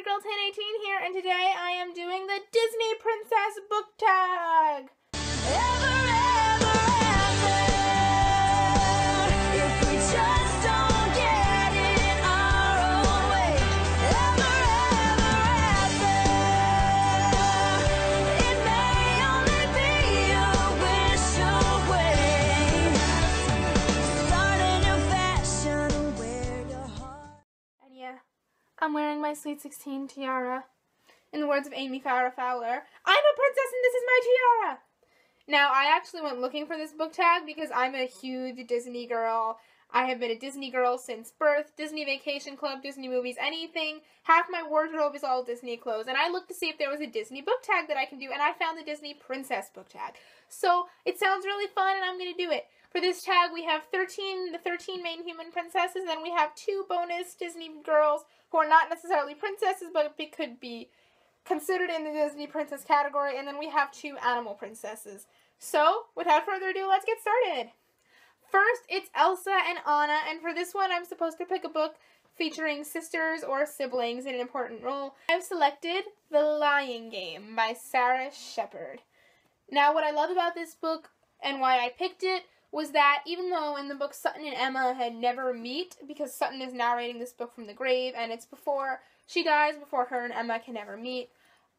your girl 1018 here, and today I am doing the Disney Princess book tag. I'm wearing my Sweet 16 tiara. In the words of Amy Farrah Fowler, I'm a princess and this is my tiara! Now, I actually went looking for this book tag because I'm a huge Disney girl. I have been a Disney girl since birth. Disney Vacation Club, Disney movies, anything. Half my wardrobe is all Disney clothes. And I looked to see if there was a Disney book tag that I can do, and I found the Disney Princess book tag. So, it sounds really fun, and I'm going to do it. For this tag, we have the 13 main human princesses, then we have 2 bonus Disney girls who are not necessarily princesses, but could be considered in the Disney princess category, and then we have 2 animal princesses. So, without further ado, let's get started. First, it's Elsa and Anna, and for this one, I'm supposed to pick a book featuring sisters or siblings in an important role. I've selected The Lying Game by Sarah Shepard. Now, what I love about this book and why I picked it was that even though in the book Sutton and Emma had never meet, because Sutton is narrating this book from the grave, and it's before she dies, before her and Emma can ever meet,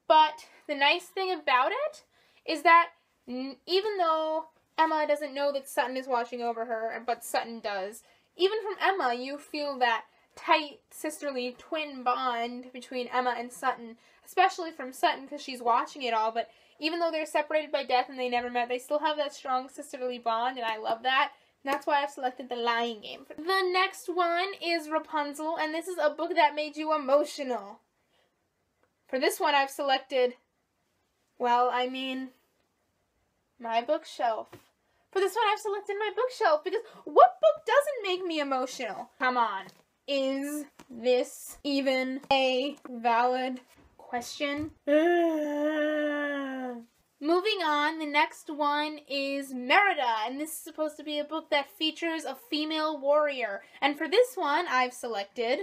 but the nice thing about it is that even though Emma doesn't know that Sutton is watching over her, but Sutton does, even from Emma you feel that tight sisterly twin bond between Emma and Sutton, especially from Sutton because she's watching it all, but even though they're separated by death and they never met, they still have that strong sisterly bond, and I love that. And that's why I've selected The Lying Game. The next one is Rapunzel, and this is a book that made you emotional. For this one, I've selected, well, I mean, my bookshelf. For this one, I've selected my bookshelf, because what book doesn't make me emotional? Come on. Is this even a valid question? Moving on, the next one is Merida, and this is supposed to be a book that features a female warrior. And for this one, I've selected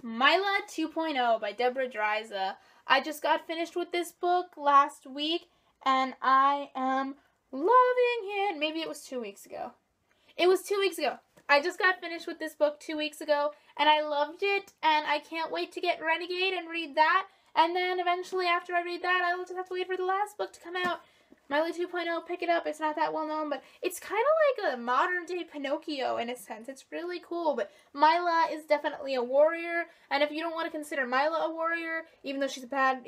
Myla 2.0 by Deborah Dryza. I just got finished with this book last week, and I am loving it. Maybe it was 2 weeks ago. It was 2 weeks ago. I just got finished with this book 2 weeks ago, and I loved it, and I can't wait to get Renegade and read that. And then eventually after I read that, I'll just have to wait for the last book to come out. Myla 2.0, pick it up. It's not that well known, but it's kind of like a modern day Pinocchio in a sense. It's really cool, but Myla is definitely a warrior. And if you don't want to consider Myla a warrior, even though she's a bad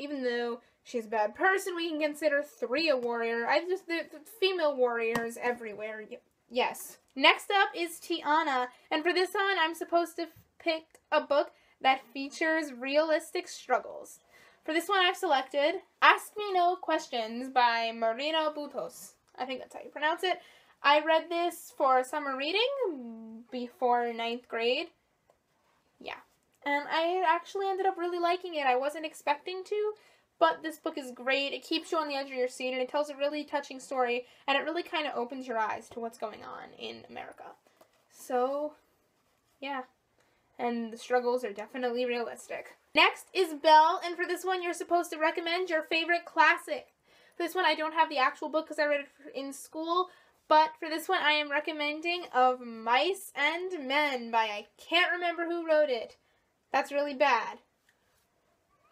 person, we can consider 3 a warrior. The female warriors everywhere. Yes. Next up is Tiana, and for this one, I'm supposed to pick a book that features realistic struggles. For this one, I've selected Ask Me No Questions by Marina Butos. I think that's how you pronounce it. I read this for summer reading before 9th grade. Yeah. And I actually ended up really liking it. I wasn't expecting to, but this book is great. It keeps you on the edge of your seat, and it tells a really touching story, and it really kind of opens your eyes to what's going on in America. So, yeah. And the struggles are definitely realistic. Next is Belle, and for this one, you're supposed to recommend your favorite classic. For this one, I don't have the actual book because I read it in school, but for this one, I am recommending Of Mice and Men by I can't remember who wrote it. That's really bad.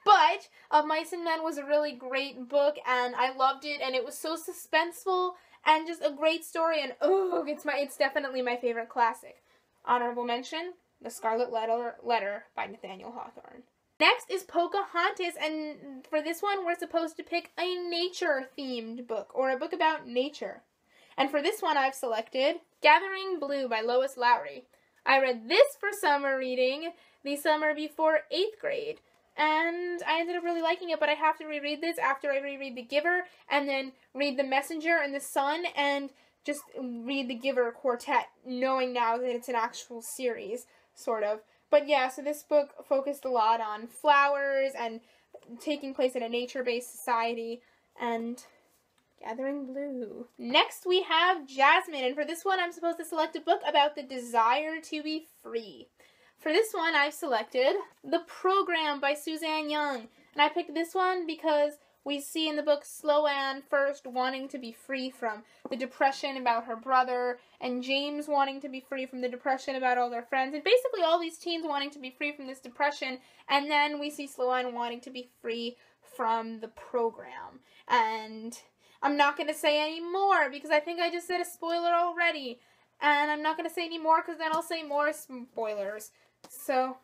But Of Mice and Men was a really great book, and I loved it, and it was so suspenseful, and just a great story, and oh, it's definitely my favorite classic. Honorable mention, The Scarlet Letter by Nathaniel Hawthorne. Next is Pocahontas, and for this one, we're supposed to pick a nature-themed book, or a book about nature. And for this one, I've selected Gathering Blue by Lois Lowry. I read this for summer reading the summer before 8th grade, and I ended up really liking it, but I have to reread this after I reread The Giver, and then read The Messenger and The Sun, and just read The Giver Quartet, knowing now that it's an actual series, sort of. But yeah, so this book focused a lot on flowers and taking place in a nature-based society and Gathering Blue. Next we have Jasmine, and for this one I'm supposed to select a book about the desire to be free. For this one, I've selected The Program by Suzanne Young. And I picked this one because we see in the book Sloane first wanting to be free from the depression about her brother, and James wanting to be free from the depression about all their friends, and basically all these teens wanting to be free from this depression, and then we see Sloane wanting to be free from the program. And I'm not going to say any more because I think I just said a spoiler already, and I'm not going to say any more because then I'll say more spoilers. So,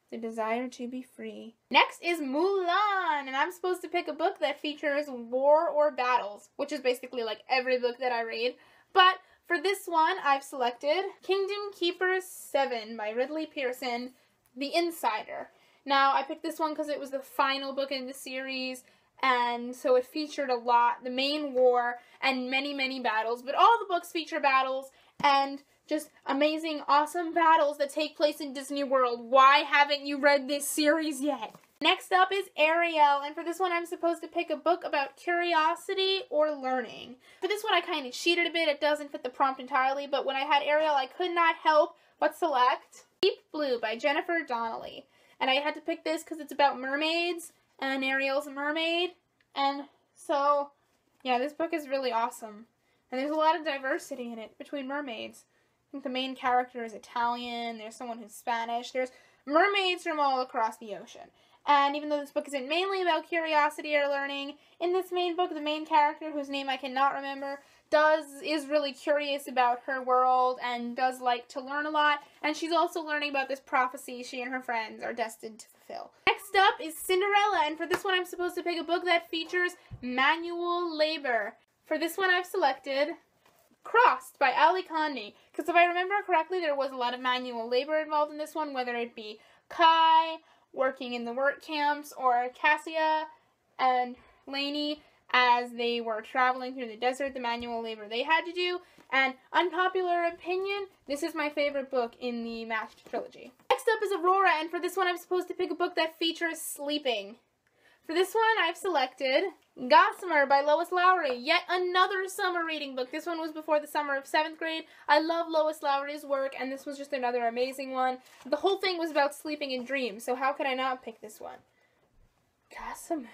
The Desire to be Free. Next is Mulan, and I'm supposed to pick a book that features war or battles, which is basically like every book that I read. But for this one, I've selected Kingdom Keepers 7 by Ridley Pearson, The Insider. Now, I picked this one because it was the final book in the series, and so it featured a lot, the main war, and many, many battles. But all the books feature battles, and just amazing, awesome battles that take place in Disney World. Why haven't you read this series yet? Next up is Ariel, and for this one I'm supposed to pick a book about curiosity or learning. For this one I kind of cheated a bit. It doesn't fit the prompt entirely, but when I had Ariel I could not help but select Deep Blue by Jennifer Donnelly. And I had to pick this because it's about mermaids, and Ariel's a mermaid, and so, yeah, this book is really awesome. And there's a lot of diversity in it between mermaids. I think the main character is Italian, there's someone who's Spanish, there's mermaids from all across the ocean. And even though this book isn't mainly about curiosity or learning, in this main book, the main character, whose name I cannot remember, is really curious about her world and does like to learn a lot. And she's also learning about this prophecy she and her friends are destined to fulfill. Next up is Cinderella, and for this one I'm supposed to pick a book that features manual labor. For this one I've selected Crossed by Ali Condé, because if I remember correctly, there was a lot of manual labor involved in this one, whether it be Kai working in the work camps or Cassia and Lainey as they were traveling through the desert, the manual labor they had to do. And unpopular opinion, this is my favorite book in the Matched trilogy. Next up is Aurora, and for this one I'm supposed to pick a book that features sleeping. For this one, I've selected Gossamer by Lois Lowry, yet another summer reading book. This one was before the summer of 7th grade. I love Lois Lowry's work, and this was just another amazing one. The whole thing was about sleeping in dreams, so how could I not pick this one? Gossamer.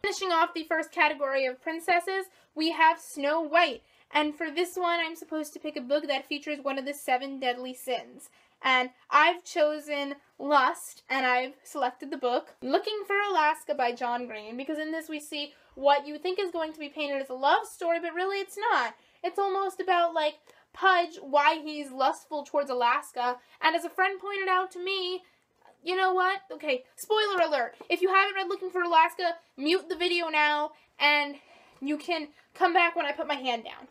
Finishing off the first category of princesses, we have Snow White. And for this one, I'm supposed to pick a book that features one of the 7 deadly sins. And I've chosen Lust, and I've selected the book Looking for Alaska by John Green, because in this we see what you think is going to be painted as a love story, but really it's not. It's almost about, like, Pudge, why he's lustful towards Alaska, and as a friend pointed out to me, you know what? Okay, spoiler alert. If you haven't read Looking for Alaska, mute the video now, and you can come back when I put my hand down.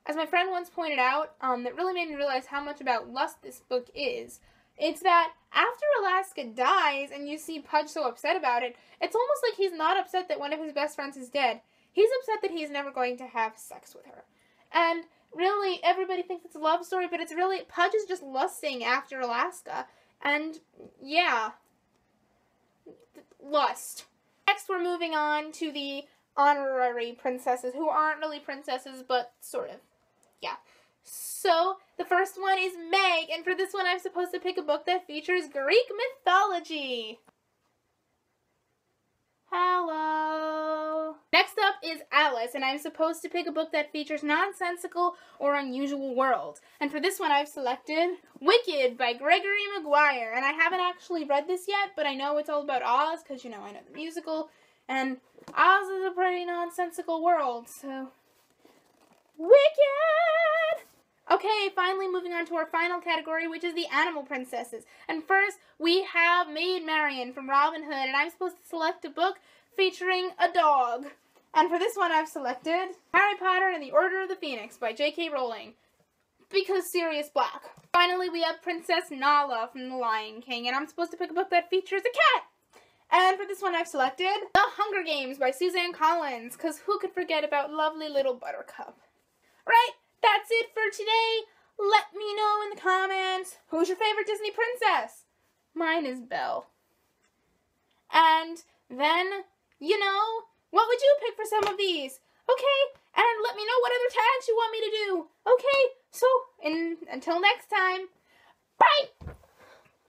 As my friend once pointed out, that really made me realize how much about lust this book is. It's that after Alaska dies and you see Pudge so upset about it, it's almost like he's not upset that one of his best friends is dead. He's upset that he's never going to have sex with her. And really, everybody thinks it's a love story, but it's really, Pudge is just lusting after Alaska. And, yeah. Lust. Next, we're moving on to the honorary princesses, who aren't really princesses, but sort of. Yeah. So, the first one is Meg, and for this one I'm supposed to pick a book that features Greek mythology. Hello. Next up is Alice, and I'm supposed to pick a book that features nonsensical or unusual worlds. And for this one I've selected Wicked by Gregory Maguire, and I haven't actually read this yet, but I know it's all about Oz, because, you know, I know the musical, and Oz is a pretty nonsensical world, so... Wicked! Okay, finally moving on to our final category, which is the animal princesses. And first, we have Maid Marian from Robin Hood, and I'm supposed to select a book featuring a dog. And for this one, I've selected Harry Potter and the Order of the Phoenix by J.K. Rowling, because Sirius Black. Finally, we have Princess Nala from The Lion King, and I'm supposed to pick a book that features a cat. And for this one, I've selected The Hunger Games by Suzanne Collins, because who could forget about lovely little Buttercup? Right, that's it for today. Let me know in the comments, who's your favorite Disney princess? Mine is Belle. And then, you know, what would you pick for some of these? Okay, and let me know what other tags you want me to do. Okay, so until next time, bye!